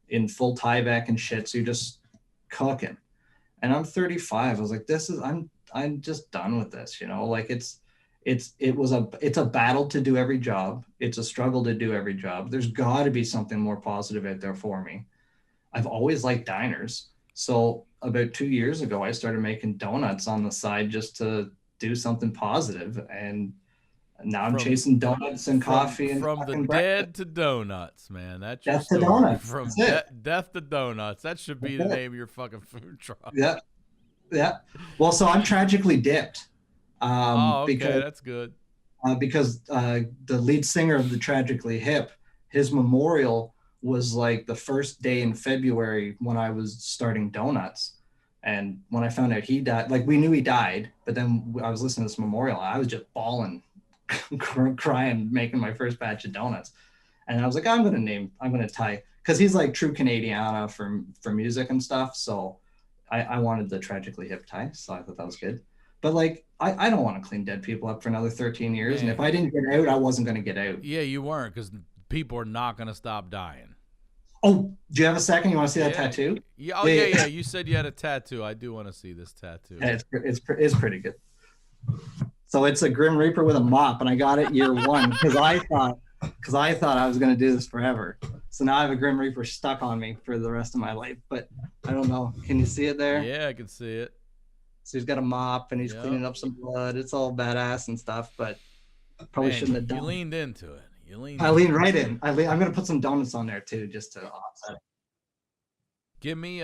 in full Tyvek and shit. So you're just cooking. And I'm 35. I was like, I'm just done with this, you know, like it's a battle to do every job. It's a struggle to do every job. There's got to be something more positive out there for me. I've always liked diners. So about 2 years ago, I started making donuts on the side just to do something positive. And now I'm chasing donuts and coffee and from the breakfast. dead to donuts, man. That's your Death story. to donuts. From death to donuts. That should be the name of your fucking food truck. Yeah. Yeah. Well, so I'm tragically dipped. Okay, that's good. Because the lead singer of the Tragically Hip, his memorial was like the first day in February when I was starting donuts. And when I found out he died, like we knew he died, but then I was listening to this memorial. I was just bawling, crying, making my first batch of donuts. And I was like, I'm going to tie, because he's like true Canadiana for music and stuff. So I wanted the Tragically Hip tie. So I thought that was good. But like, I don't want to clean dead people up for another 13 years. Man. And if I didn't get out, I wasn't going to get out. Yeah, you weren't, because people are not going to stop dying. Oh, do you have a second? You want to see that tattoo? Yeah. Oh, yeah. You said you had a tattoo. I do want to see this tattoo. Yeah, it's pretty good. So it's a Grim Reaper with a mop, and I got it year one because I thought I was going to do this forever. So now I have a Grim Reaper stuck on me for the rest of my life. But I don't know. Can you see it there? Yeah, I can see it. So he's got a mop and he's cleaning up some blood. It's all badass and stuff, but probably shouldn't have done. You leaned into it. I leaned right in. I'm going to put some donuts on there too, just to offset it. Give me,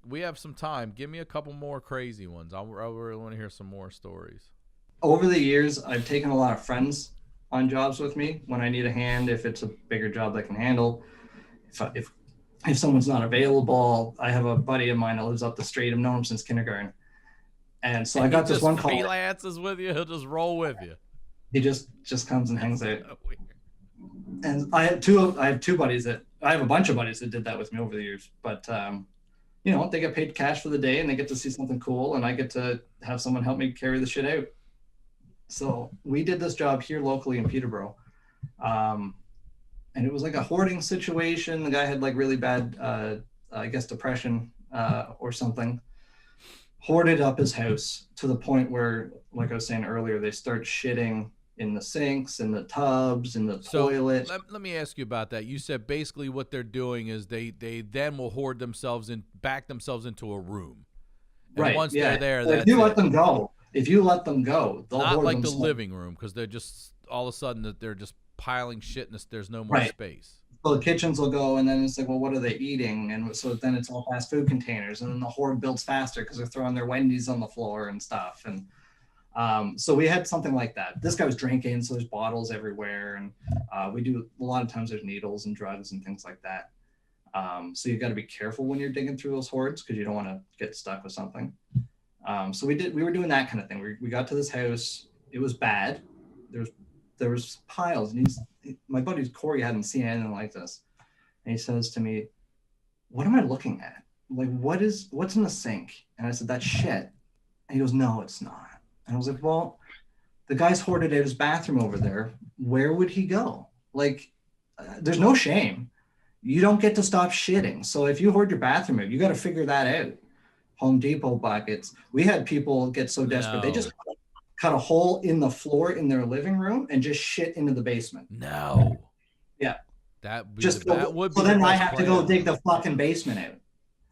we have some time. Give me a couple more crazy ones. I really want to hear some more stories. Over the years, I've taken a lot of friends on jobs with me when I need a hand. If it's a bigger job that can handle, if someone's not available, I have a buddy of mine that lives up the street. I've known him since kindergarten. And so I got this one call. He freelances with you. He'll just roll with you. He just comes and hangs out. And I have two buddies I have a bunch of buddies that did that with me over the years, but they get paid cash for the day and they get to see something cool, and I get to have someone help me carry the shit out. So we did this job here locally in Peterborough. And it was like a hoarding situation. The guy had like really bad, I guess depression or something. Hoarded up his house to the point where, like I was saying earlier, they start shitting in the sinks, in the tubs, in the toilet. Let me ask you about that. You said basically what they're doing is they then will hoard themselves and back themselves into a room. And right. Once they're there, if you let them go, they'll not hoard like themselves. the living room, because they're just all of a sudden that they're just piling shit and there's no more space. So the kitchens will go, and then it's like, well, what are they eating? And so then it's all fast food containers, and then the hoard builds faster because they're throwing their Wendy's on the floor and stuff. And so we had something like that. This guy was drinking, so there's bottles everywhere, and we do a lot of times there's needles and drugs and things like that. So you got to be careful when you're digging through those hoards because you don't want to get stuck with something. So we were doing that kind of thing. We got to this house. It was bad. There was piles, and my buddy Gory hadn't seen anything like this, and he says to me, "What am I looking at? Like, what's in the sink?" And I said, "That's shit." And he goes, "No, it's not." And I was like, "Well, the guy's hoarded out his bathroom over there. Where would he go? Like, there's no shame. You don't get to stop shitting. So if you hoard your bathroom out, you got to figure that out." Home Depot buckets. We had people get so desperate they just cut a hole in the floor in their living room and just shit into the basement. No. Yeah. That would be. So then I have to go dig the fucking basement out,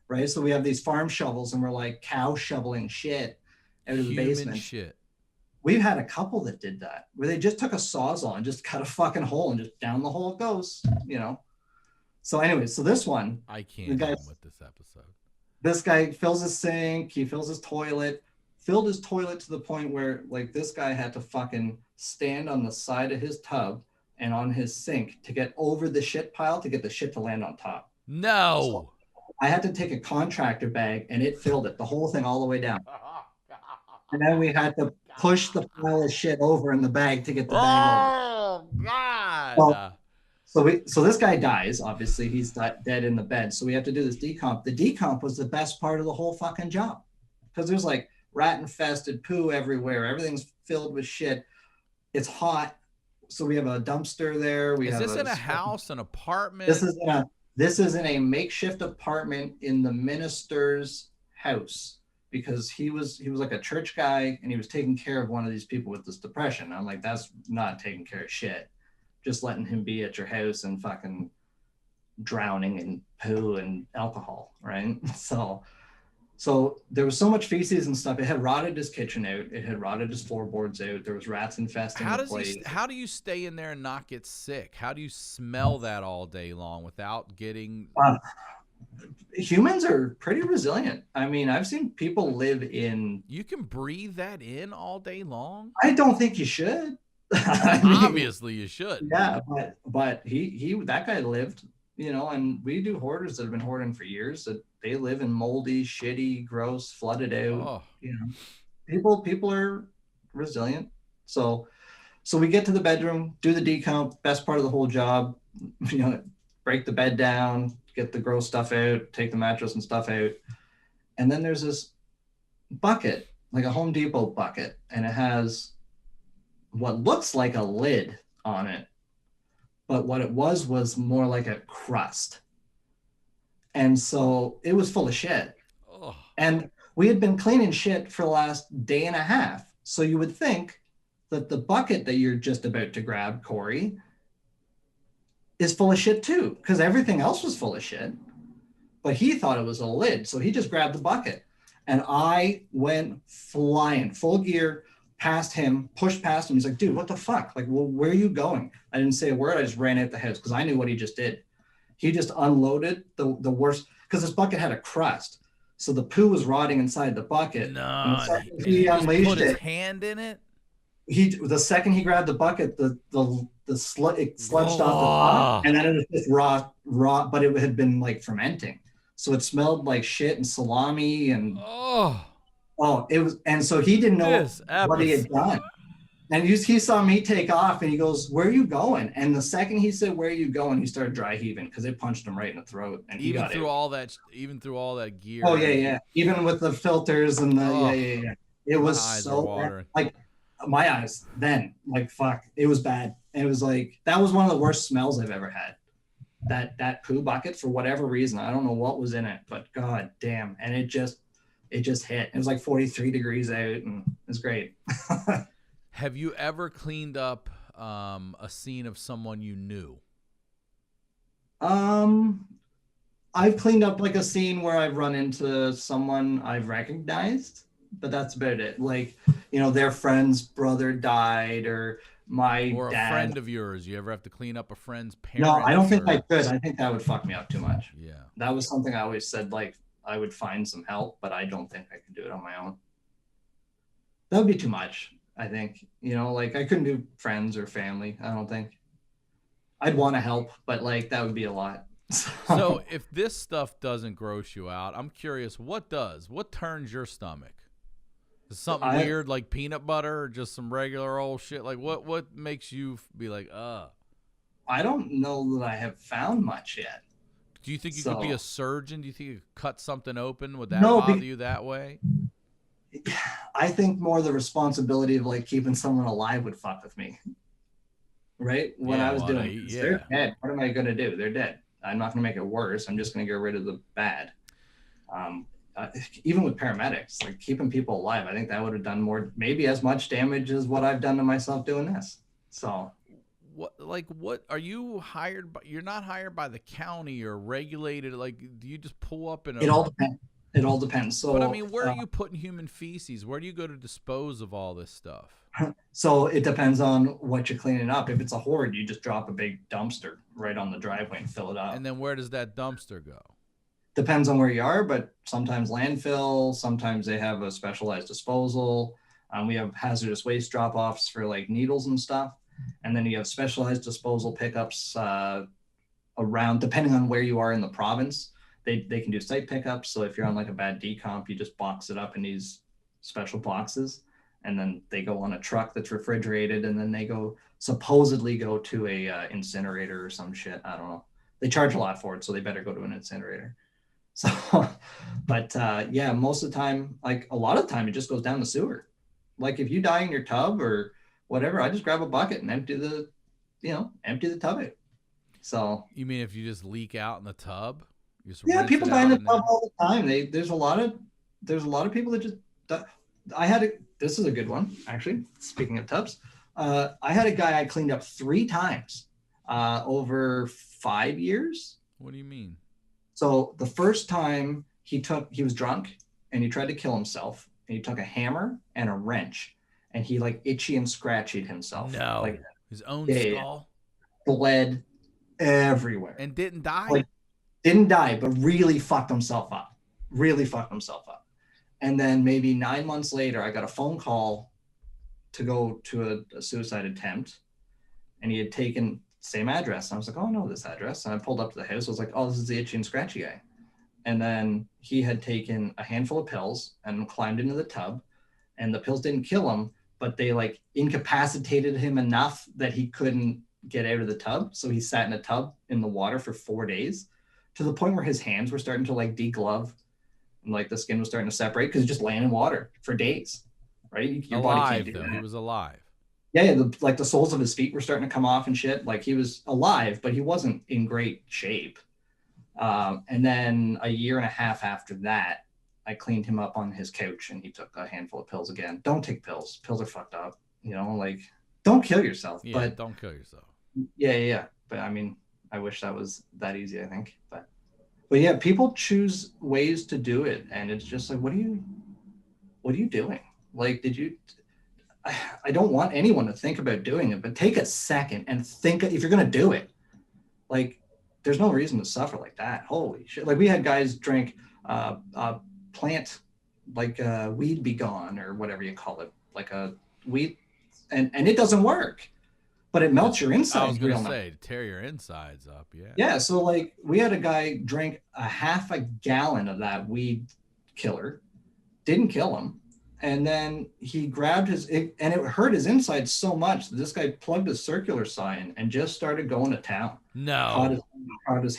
right? So we have these farm shovels, and we're like cow shoveling shit out of the basement. Shit. We've had a couple that did that, where they just took a Sawzall and just cut a fucking hole and just down the hole it goes, So anyway, so this one, I can't deal with this episode. This guy fills his sink, he fills his toilet, filled his toilet to the point where like this guy had to fucking stand on the side of his tub and on his sink to get over the shit pile to get the shit to land on top. No. So I had to take a contractor bag and it filled it, the whole thing all the way down. And then we had to push the pile of shit over in the bag to get the bag over. Oh, God. So this guy dies, obviously. He's dead in the bed. So we have to do this decomp. The decomp was the best part of the whole fucking job. Because there's like rat infested poo everywhere. Everything's filled with shit. It's hot. so we have a dumpster there. Is this in a house, an apartment? This is in a makeshift apartment in the minister's house, because he was like a church guy, and he was taking care of one of these people with this depression. I'm like, that's not taking care of shit. Just letting him be at your house and fucking drowning in poo and alcohol, right? So there was so much feces and stuff. It had rotted his kitchen out. It had rotted his floorboards out. There was rats infesting the place. How do you stay in there and not get sick? How do you smell that all day long without getting? Humans are pretty resilient. I mean, I've seen people live in. You can breathe that in all day long? I don't think you should. Obviously, you should. Yeah, but he that guy lived, you know, and we do hoarders that have been hoarding for years, that they live in moldy, shitty, gross, flooded out. Oh. You know, people are resilient. So we get to the bedroom, do the decomp, best part of the whole job. You know, break the bed down, get the gross stuff out, take the mattress and stuff out, and then there's this bucket, like a Home Depot bucket, and it has what looks like a lid on it, but what it was more like a crust. And so it was full of shit. Oh. And we had been cleaning shit for the last day and a half. So you would think that the bucket that you're just about to grab, Corey, is full of shit too, because everything else was full of shit. But he thought it was a lid, so he just grabbed the bucket. And I went flying, full gear, past him, pushed past him. He's like, dude, what the fuck? Like, well, where are you going? I didn't say a word. I just ran out the house because I knew what he just did. He just unloaded the worst, because this bucket had a crust. So the poo was rotting inside the bucket. No, he unleashed put his it. hand in it. The second he grabbed the bucket, it sludged off the top, and then it was just raw, but it had been like fermenting. So it smelled like shit and salami and it was, and so he didn't know what he had done. And he saw me take off, and he goes, "Where are you going?" And the second he said, "Where are you going?" he started dry heaving because it punched him right in the throat. And even through all that gear. Oh yeah. Even with the filters and the It was so bad. Like my eyes then, like fuck, it was bad. And it was like, that was one of the worst smells I've ever had. That poo bucket, for whatever reason, I don't know what was in it, but god damn. And it just hit. It was like 43 degrees out, and it was great. Have you ever cleaned up a scene of someone you knew? I've cleaned up like a scene where I've run into someone I've recognized, but that's about it. Like, you know, their friend's brother died, or my or a dad. Friend of yours. You ever have to clean up a friend's parents? No, I don't think I could. I think that would fuck me up too much. Yeah. That was something I always said, like, I would find some help, but I don't think I could do it on my own. That would be too much, I think. You know, like, I couldn't do friends or family, I don't think. I'd want to help, but like, that would be a lot. So if this stuff doesn't gross you out, I'm curious, what does? What turns your stomach? Is something weird like peanut butter, or just some regular old shit? Like what makes you be like, I don't know that I have found much yet. Do you think you could be a surgeon? Do you think you could cut something open? Would that bother you that way? I think more the responsibility of like keeping someone alive would fuck with me. Right? When I was doing it, they're dead. What am I going to do? They're dead. I'm not going to make it worse. I'm just going to get rid of the bad. Even with paramedics, like keeping people alive, I think that would have done more, maybe as much damage as what I've done to myself doing this. So what are you hired by? You're not hired by the county or regulated. Like, do you just pull up in it all depends. It all depends. So, but I mean, where are you putting human feces? Where do you go to dispose of all this stuff? So it depends on what you're cleaning up. If it's a hoard, you just drop a big dumpster right on the driveway and fill it up. And then where does that dumpster go? Depends on where you are, but sometimes landfill, sometimes they have a specialized disposal. We have hazardous waste drop-offs for like needles and stuff. And then you have specialized disposal pickups around, depending on where you are in the province. They can do site pickups. So if you're on like a bad decomp, you just box it up in these special boxes. And then they go on a truck that's refrigerated, and then they supposedly go to a incinerator or some shit. I don't know. They charge a lot for it, so they better go to an incinerator. So, but yeah, most of the time, like a lot of the time, it just goes down the sewer. Like if you die in your tub or whatever, I just grab a bucket and empty the empty the tub out. So You mean if you just leak out in the tub? You just yeah, rinse people it die in out the tub all the time. There's a lot of people that just. This is a good one actually. Speaking of tubs, I had a guy I cleaned up 3 times over 5 years. What do you mean? So the first time he was drunk and he tried to kill himself, and he took a hammer and a wrench and he like itchy and scratched himself. No, like his own yeah, skull. Bled everywhere. And didn't die? Like, didn't die, but really fucked himself up. And then maybe 9 months later, I got a phone call to go to a suicide attempt, and he had taken same address. And I was like, oh, I know this address. And I pulled up to the house. I was like, oh, this is the itchy and scratchy guy. And then he had taken a handful of pills and climbed into the tub, and the pills didn't kill him, but they like incapacitated him enough that he couldn't get out of the tub. So he sat in a tub in the water for 4 days, to the point where his hands were starting to like deglove, and like the skin was starting to separate because he just laying in water for days, right? Your body can't do that. He was alive. Yeah, the soles of his feet were starting to come off and shit. Like he was alive, but he wasn't in great shape. And then a year and a half after that, I cleaned him up on his couch, and he took a handful of pills again. Don't take pills. Pills are fucked up. Like don't kill yourself. Yeah, but don't kill yourself. Yeah. But I mean, I wish that was that easy, I think. But yeah, people choose ways to do it, and it's just like, what are you doing? Like, I don't want anyone to think about doing it, but take a second and think if you're going to do it. Like, there's no reason to suffer like that. Holy shit. Like, we had guys drink plant, like weed be gone, or whatever you call it, like a weed, and it doesn't work, but it melts your insides. I was going to real say, nice. tear your insides up. Yeah. Yeah. So like, we had a guy drink a half a gallon of that weed killer, didn't kill him. And then he grabbed and it hurt his insides so much that this guy plugged a circular saw in and just started going to town. No. Cut his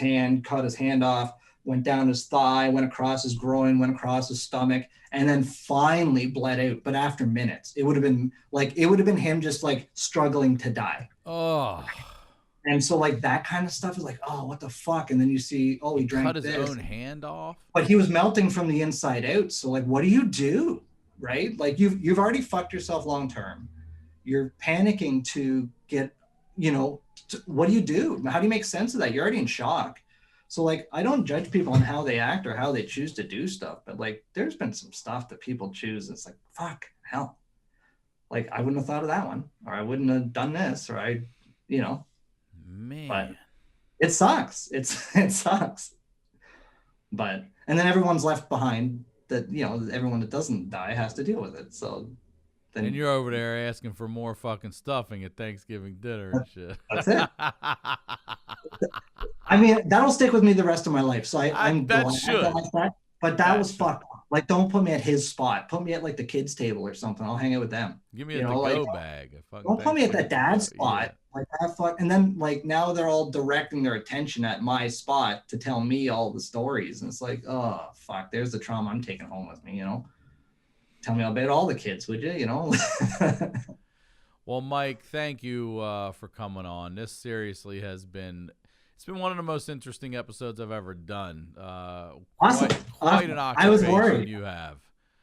hand off, went down his thigh, went across his groin, went across his stomach, and then finally bled out. But after minutes, it would have been him just like struggling to die. Oh. And so like that kind of stuff is like, oh, what the fuck? And then you see, oh, he drank cut his this. own hand off. But he was melting from the inside out. So like, what do you do? Right? Like you've already fucked yourself long term. You're panicking to get, what do you do? How do you make sense of that? You're already in shock. So like, I don't judge people on how they act or how they choose to do stuff, but like, there's been some stuff that people choose. It's like, fuck, hell. Like, I wouldn't have thought of that one, or I wouldn't have done this, or Man. But it sucks. It sucks. But, and then everyone's left behind that, everyone that doesn't die has to deal with it. So then. And you're over there asking for more fucking stuffing at Thanksgiving dinner and shit. That's it. I mean, that'll stick with me the rest of my life. So I'm that glad should. like that. But that was fucked up. Like, don't put me at his spot. Put me at like the kids' table or something. I'll hang out with them. Give me a to-go bag. Don't put me at the dad's spot. Yeah. Like that fuck. And then like now they're all directing their attention at my spot to tell me all the stories. And it's like, oh fuck, there's the trauma I'm taking home with me. Tell me about all the kids, would you? Well, Mike, thank you for coming on. This seriously has been. It's been one of the most interesting episodes I've ever done. Awesome. Quite an occupation I was worried. you have.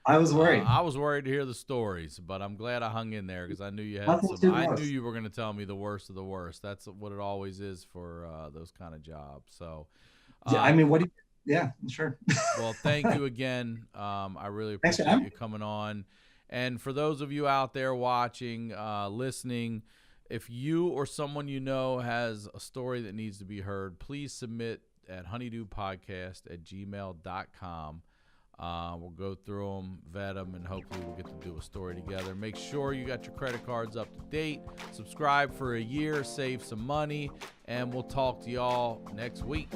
I was worried. I was worried to hear the stories, but I'm glad I hung in there because I knew you had some. I knew you were going to tell me the worst of the worst. That's what it always is for those kind of jobs. So, yeah, I mean, yeah, sure. Well, thank you again. I really appreciate you coming on. And for those of you out there watching, listening, if you or someone you know has a story that needs to be heard, please submit at honeydewpodcast@gmail.com. We'll go through them, vet them, and hopefully we'll get to do a story together. Make sure you got your credit cards up to date. Subscribe for a year, save some money, and we'll talk to y'all next week.